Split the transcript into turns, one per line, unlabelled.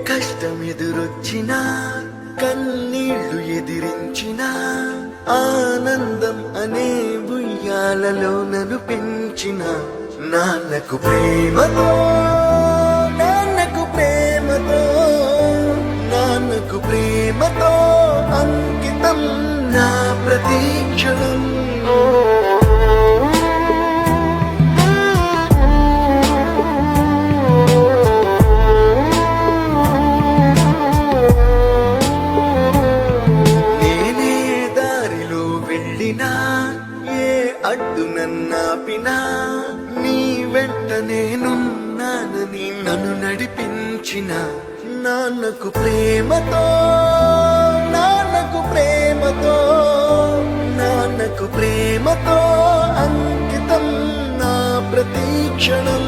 కష్టమెదురొచ్చినా కన్నీళ్లు ఎదిరించినా ఆనందం అనే ఉయ్యాలలో నన్ను పెంచిన నాన్నకు ప్రేమతో నాన్నకు ప్రేమతో నాన్నకు ప్రేమతో అంకితం నా ప్రతీక్షణం. ఏ అడ్డు నన్నాపినా నీ వెంట నేనున్నానని నన్ను నడిపించిన నాన్నకు ప్రేమతో నాన్నకు ప్రేమతో నాన్నకు ప్రేమతో అంకితం నా ప్రతీక్షణం.